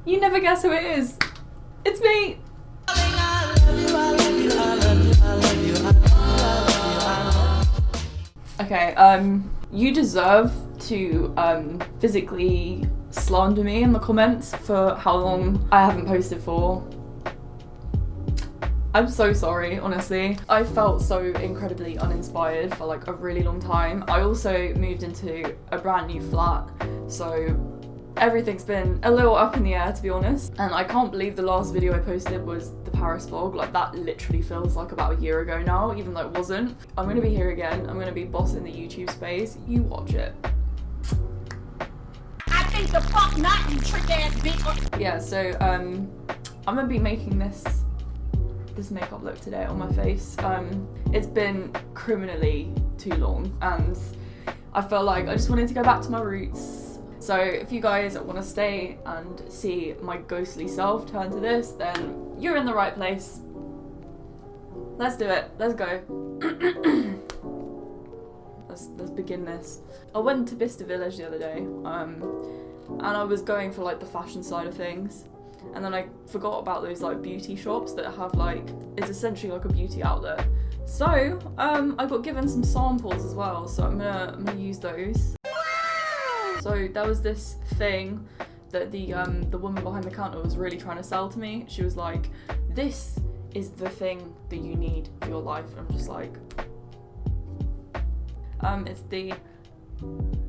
You never guess who it is. It's me. Okay, you deserve to physically slander me in the comments for how long I haven't posted for. I'm so sorry, honestly. I felt so incredibly uninspired for like a really long time. I also moved into a brand new flat, so everything's been a little up in the air, to be honest. And I can't believe the last video I posted was the Paris vlog. Like, that literally feels like about a year ago now, even though it wasn't. I'm gonna be here again. I'm gonna be bossing the YouTube space. You watch it. I think the fuck not, you trick ass bitch. Yeah, so I'm gonna be making this makeup look today on my face. It's been criminally too long, and I felt like I just wanted to go back to my roots. So if you guys want to stay and see my ghostly self turn to this, then you're in the right place. Let's do it. Let's go. Let's begin this. I went to Bicester Village the other day, and I was going for like the fashion side of things. And then I forgot about those like beauty shops that have like, it's essentially like a beauty outlet. So I got given some samples as well, so I'm gonna use those. So there was this thing that the woman behind the counter was really trying to sell to me. She was like, this is the thing that you need for your life. And I'm just like, it's the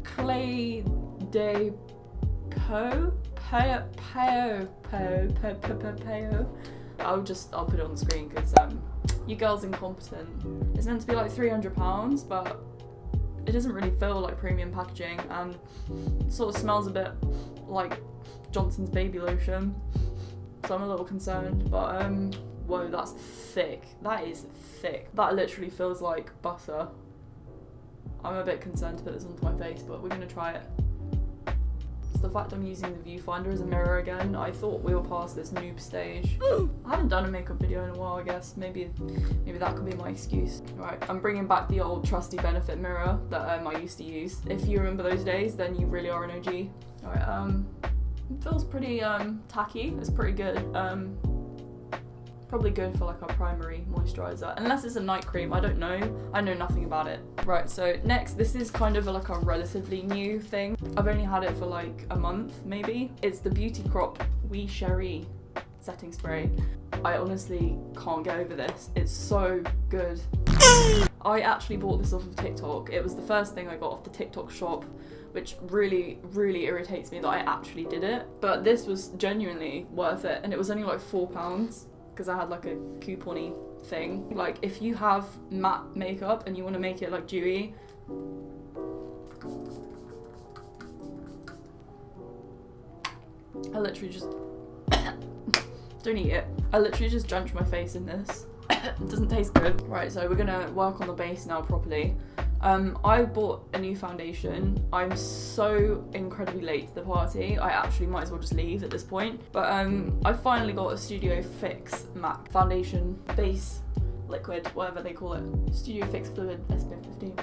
Clé de Peau. I'll put it on the screen because you girls incompetent. It's meant to be like £300, but it doesn't really feel like premium packaging, and it sort of smells a bit like Johnson's baby lotion, so I'm a little concerned. But whoa, that's thick. That is thick. That literally feels like butter. I'm a bit concerned to put this onto my face, but we're gonna try it. The fact I'm using the viewfinder as a mirror again, I thought we were past this noob stage. I haven't done a makeup video in a while, I guess. Maybe that could be my excuse. Right, I'm bringing back the old trusty Benefit mirror that I used to use. If you remember those days, then you really are an OG. Alright, it feels pretty tacky. It's pretty good. Probably good for like a primary moisturizer, unless it's a night cream. I don't know. I know nothing about it. Right, so next, this is kind of like a relatively new thing. I've only had it for like a month, maybe. It's the Beauty Crop Wee Cherie setting spray. I honestly can't get over this. It's so good. I actually bought this off of TikTok. It was the first thing I got off the TikTok shop, which really, really irritates me that I actually did it. But this was genuinely worth it, and it was only like £4. Because I had like a coupon-y thing. Like, if you have matte makeup and you want to make it like dewy, I literally just don't eat it. I literally just drenched my face in this. It doesn't taste good. Right, so we're gonna work on the base now properly. I bought a new foundation. I'm so incredibly late to the party. I actually might as well just leave at this point. But I finally got a Studio Fix matte foundation base liquid, whatever they call it. Studio Fix Fluid SPF 15.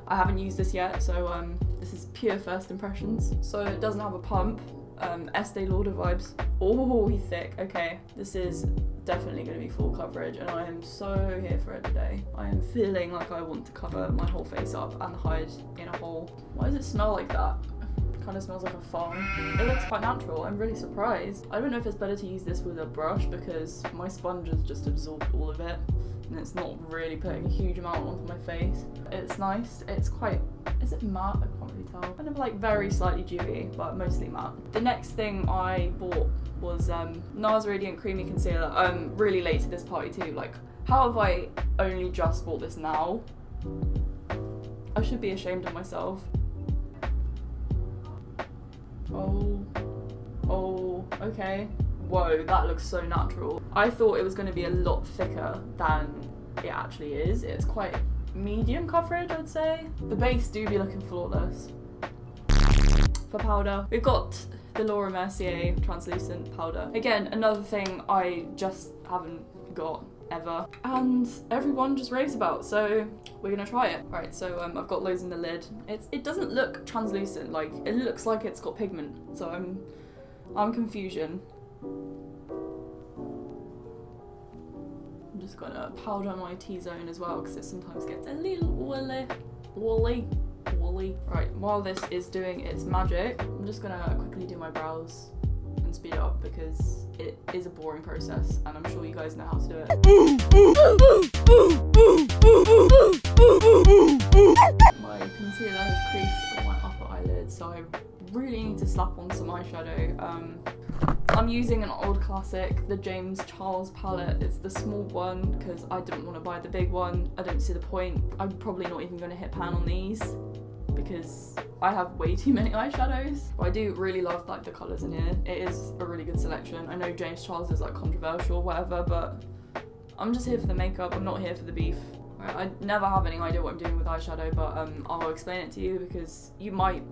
I haven't used this yet, so this is pure first impressions. So it doesn't have a pump. Estee Lauder vibes. Oh, he's thick. Okay, this is definitely going to be full coverage, and I am so here for it today. I am feeling like I want to cover my whole face up and hide in a hole. Why does it smell like that? It kind of smells like a farm. It looks quite natural. I'm really surprised. I don't know if it's better to use this with a brush because my sponge has just absorbed all of it, and it's not really putting a huge amount onto my face. It's nice. It's quite, is it matte? I can't really tell. Kind of like very slightly dewy, but mostly matte. The next thing I bought was NARS Radiant Creamy Concealer. I'm really late to this party too. Like, how have I only just bought this now? I should be ashamed of myself. Oh, okay. Whoa, that looks so natural. I thought it was going to be a lot thicker than it actually is. It's quite medium coverage, I'd say. The base do be looking flawless. For powder, we've got the Laura Mercier translucent powder. Again, another thing I just haven't got ever, and everyone just raves about, so we're gonna try it. Right, so I've got loads in the lid. It doesn't look translucent, like it looks like it's got pigment, so I'm confusion. I'm just gonna powder my T-zone as well because it sometimes gets a little woolly. Right, while this is doing its magic, I'm just gonna quickly do my brows and speed it up because it is a boring process and I'm sure you guys know how to do it. My concealer has creased on my upper eyelid, so I really need to slap on some eyeshadow. I'm using an old classic, the James Charles palette. It's the small one because I didn't want to buy the big one. I don't see the point. I'm probably not even going to hit pan on these because I have way too many eyeshadows. But I do really love like the colours in here. It is a really good selection. I know James Charles is like controversial or whatever, but I'm just here for the makeup. I'm not here for the beef. Right, I never have any idea what I'm doing with eyeshadow, but I'll explain it to you because you might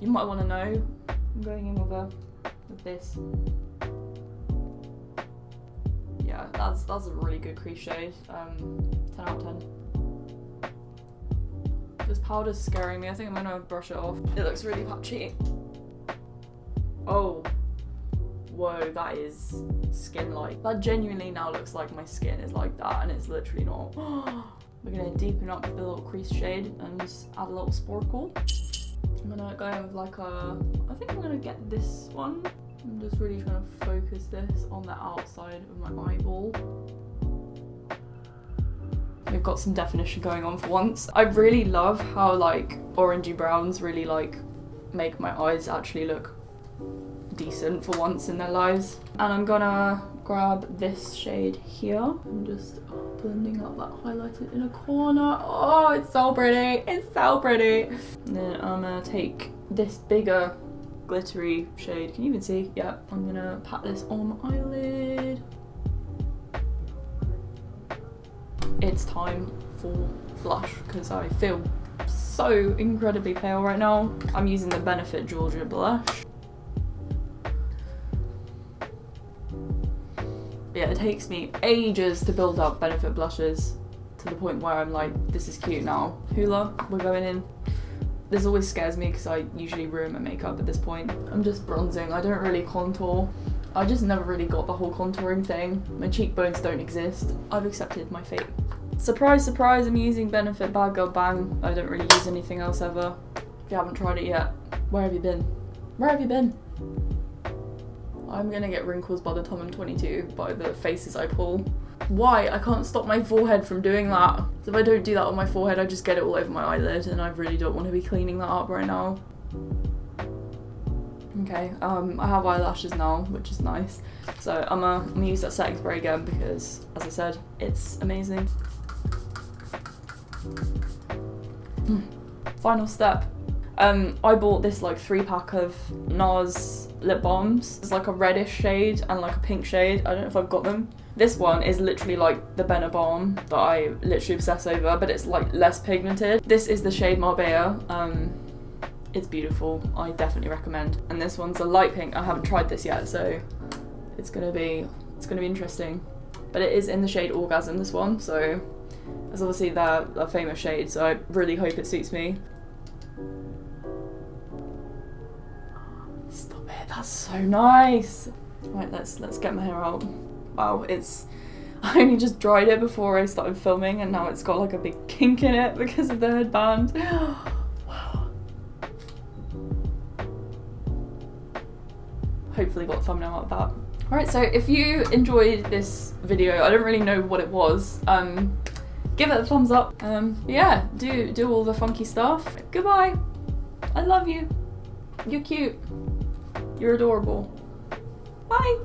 want to know. I'm going in with this. Yeah, that's a really good crease shade. 10 out of 10. This powder's scaring me. I think I'm gonna brush it off. It looks really patchy. Oh. Whoa, that is skin-like. That genuinely now looks like my skin is like that and it's literally not. We're gonna deepen up the little crease shade and just add a little sparkle. I'm gonna go in with like I think I'm gonna get this one. I'm just really trying to focus this on the outside of my eyeball. We've got some definition going on for once. I really love how like orangey browns really like make my eyes actually look decent for once in their lives. And I'm gonna grab this shade here and just blending out that highlighted inner corner. Oh, it's so pretty. It's so pretty. And then I'm gonna take this bigger glittery shade. Can you even see? Yeah. I'm gonna pat this on my eyelid. It's time for blush because I feel so incredibly pale right now. I'm using the Benefit Georgia blush. Yeah, it takes me ages to build up Benefit blushes to the point where I'm like, this is cute now. Hoola, we're going in. This always scares me because I usually ruin my makeup at this point. I'm just bronzing. I don't really contour. I just never really got the whole contouring thing. My cheekbones don't exist. I've accepted my fate. Surprise, surprise, I'm using Benefit Bad Girl Bang. I don't really use anything else ever. If you haven't tried it yet, where have you been? Where have you been? I'm gonna get wrinkles by the time I'm 22 by the faces I pull. Why? I can't stop my forehead from doing that. So if I don't do that on my forehead, I just get it all over my eyelid and I really don't want to be cleaning that up right now. Okay, I have eyelashes now, which is nice. So I'm gonna use that setting spray again because, as I said, it's amazing. Final step. I bought this like 3-pack of NARS lip balms. It's like a reddish shade and like a pink shade. I don't know if I've got them. This one is literally like the Benna Balm that I literally obsess over, but it's like less pigmented. This is the shade Marbella. It's beautiful. I definitely recommend. And this one's a light pink. I haven't tried this yet, so it's gonna be interesting. But it is in the shade Orgasm, this one, so it's obviously their famous shade, so I really hope it suits me. Stop it, that's so nice. Right, let's get my hair out. Wow, I only just dried it before I started filming and now it's got like a big kink in it because of the headband. Wow. Hopefully got a thumbnail out of that. Alright, so if you enjoyed this video, I don't really know what it was, give it a thumbs up. Yeah, do all the funky stuff. Goodbye. I love you. You're cute. You're adorable. Bye.